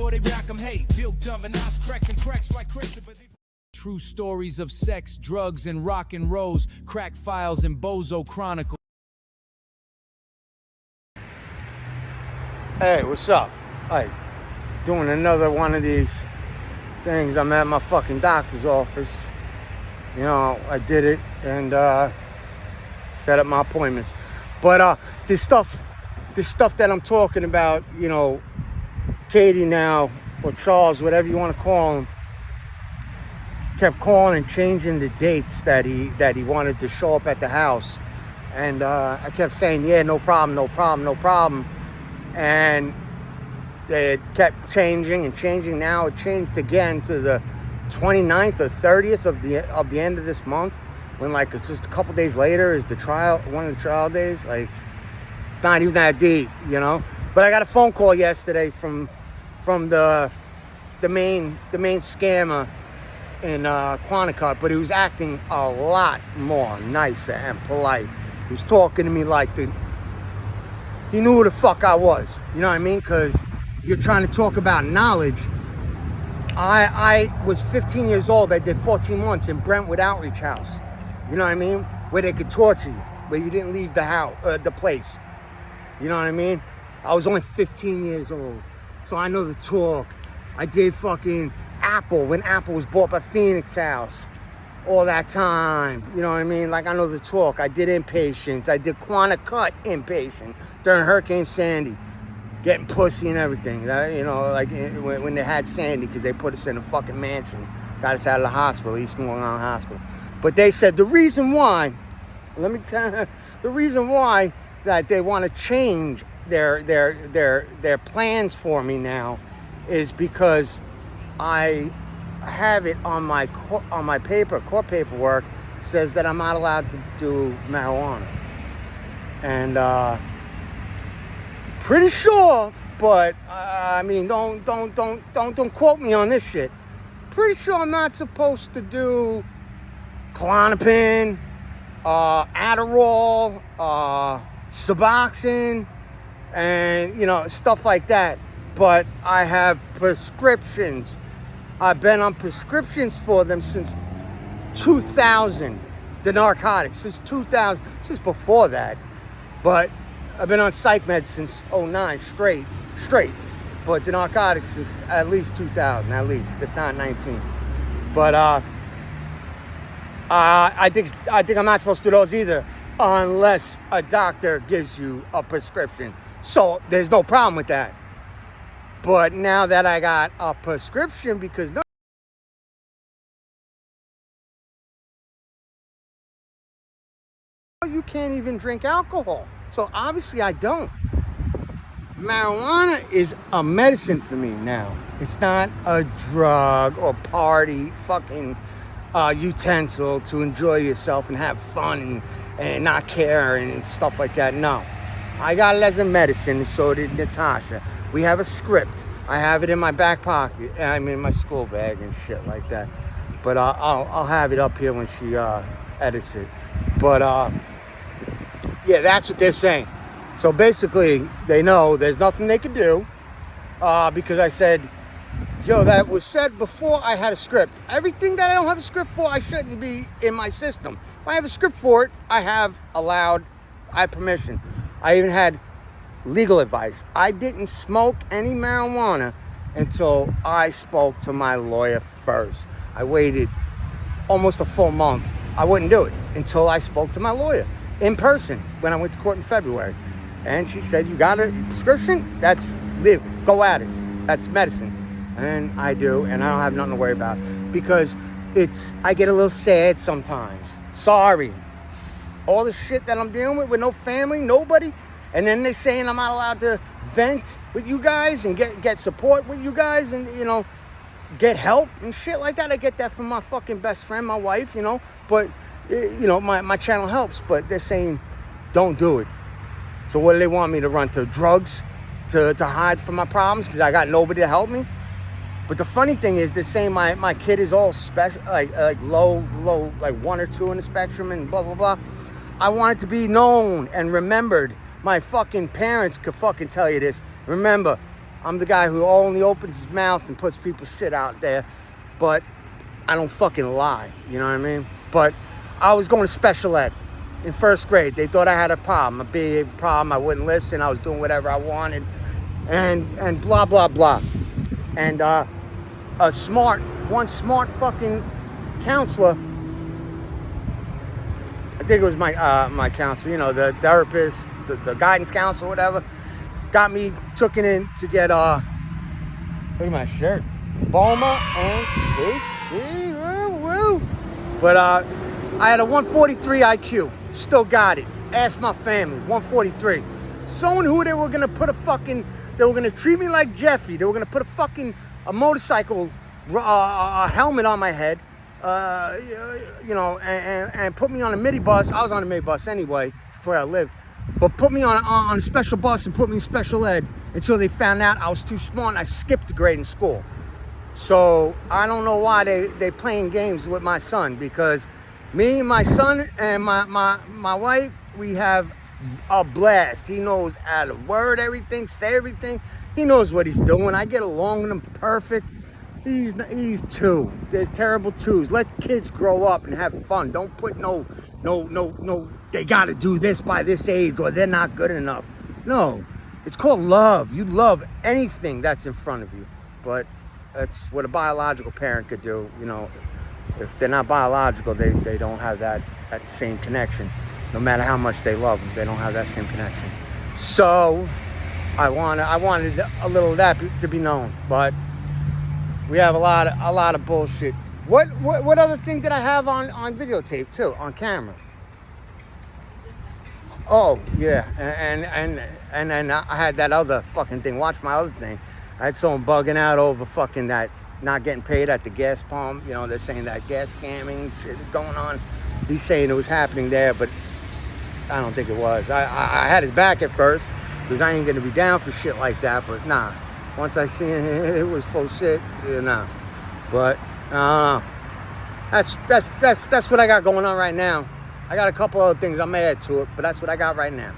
before they rock 'em, hey, feel dumb and eyes cracks and cracks like Christian, but they... True stories of sex, drugs, and rock and rolls, crack files and bozo chronicles. Hey, what's up? Hey, doing another one of these things. I'm at my fucking doctor's office. You know, I did it and set up my appointments. But this stuff that I'm talking about, you know, Katie now, or Charles, whatever you want to call him, kept calling and changing the dates that he wanted to show up at the house. And I kept saying, yeah, no problem, no problem, no problem. And it kept changing and changing. Now it changed again to the 29th or 30th of the end of this month, when like it's just a couple days later is the trial, one of the trial days. Like, it's not even that deep, you know. But I got a phone call yesterday from the main scammer in Quantico, but he was acting a lot more nicer and polite. He was talking to me like he knew who the fuck I was. You know what I mean? Because you're trying to talk about knowledge. I was 15 years old. I did 14 months in Brentwood Outreach House. You know what I mean? Where they could torture you, where you didn't leave the house, the place. You know what I mean? I was only 15 years old, so I know the talk. I did fucking Apple, when Apple was bought by Phoenix House, all that time. You know what I mean? Like, I know the talk. I did inpatients. I did Quantico inpatient during Hurricane Sandy, getting pussy and everything. You know, like when they had Sandy, because they put us in a fucking mansion, got us out of the hospital, East New Orleans Hospital. But they said the reason why, let me tell you, the reason why that they want to change their plans for me now is because I have it on my court paperwork, says that I'm not allowed to do marijuana. And pretty sure, but I mean, don't quote me on this shit. Pretty sure I'm not supposed to do Klonopin, Adderall, Suboxone, and, you know, stuff like that. But I have prescriptions. I've been on prescriptions for them since 2000. The narcotics since 2000, since before that. But I've been on psych meds since 09, straight. But the narcotics is at least 2000, at least, if not 19. But I think I'm not supposed to do those either, unless a doctor gives you a prescription. So there's no problem with that. But now that I got a prescription, because no, you can't even drink alcohol. So obviously I don't. Marijuana is a medicine for me now. It's not a drug or party fucking utensil to enjoy yourself and have fun and not care and stuff like that. No. I got it as a medicine, and so did Natasha. We have a script. I have it in my back pocket. I'm in my school bag and shit like that. But I'll have it up here when she edits it. But yeah, that's what they're saying. So basically, they know there's nothing they could do because I said, yo, that was said before I had a script. Everything that I don't have a script for, I shouldn't be in my system. If I have a script for it, I have permission. I even had legal advice. I didn't smoke any marijuana until I spoke to my lawyer first. I waited almost a full month. I wouldn't do it until I spoke to my lawyer in person when I went to court in February. And she said, you got a prescription? That's legal. Go at it. That's medicine. And I do, and I don't have nothing to worry about. Because I get a little sad sometimes. Sorry. All the shit that I'm dealing with no family, nobody. And then they're saying I'm not allowed to vent with you guys and get support with you guys and, you know, get help and shit like that. I get that from my fucking best friend, my wife, you know. But, you know, my channel helps. But they're saying, don't do it. So what do they want me to run to? Drugs to hide from my problems because I got nobody to help me? But the funny thing is, they're saying my kid is all special, like low, like 1 or 2 in the spectrum and blah, blah, blah. I want it to be known and remembered. My fucking parents could fucking tell you this. Remember, I'm the guy who only opens his mouth and puts people's shit out there, but I don't fucking lie, you know what I mean? But I was going to special ed in first grade. They thought I had a problem, a big problem. I wouldn't listen. I was doing whatever I wanted, and blah, blah, blah. And one smart fucking counselor, I think it was my counselor, you know, the therapist, the guidance counselor, whatever, got me took it in to get, look at my shirt, Boma and Chichi, woo. But I had a 143 IQ, still got it. Ask my family, 143. Someone who they were gonna put they were gonna treat me like Jeffy. They were gonna put a motorcycle helmet on my head, you know, and put me on a mini bus. I was on a mini bus anyway, before I lived. But put me on a special bus and put me in special ed until they found out I was too smart and I skipped a grade in school. So I don't know why they playing games with my son, because me and my son and my wife, we have a blast. He knows how to word everything, say everything. He knows what he's doing. I get along with him perfect. He's 2. There's terrible 2s. Let kids grow up and have fun. Don't put no, they gotta do this by this age or they're not good enough. No, it's called love. You love anything that's in front of you. But that's what a biological parent could do. You know, if they're not biological, they don't have that same connection. No matter how much they love them, they don't have that same connection. So I wanted a little of that to be known, but we have a lot of bullshit. What other thing did I have on videotape too, on camera? Oh yeah, and then I had that other fucking thing. Watch my other thing. I had someone bugging out over fucking that not getting paid at the gas pump. You know, they're saying that gas scamming shit is going on. He's saying it was happening there, but I don't think it was. I had his back at first, because I ain't gonna be down for shit like that, but nah. Once I seen it was full shit, yeah, nah. But that's what I got going on right now. I got a couple other things I may add to it, but that's what I got right now.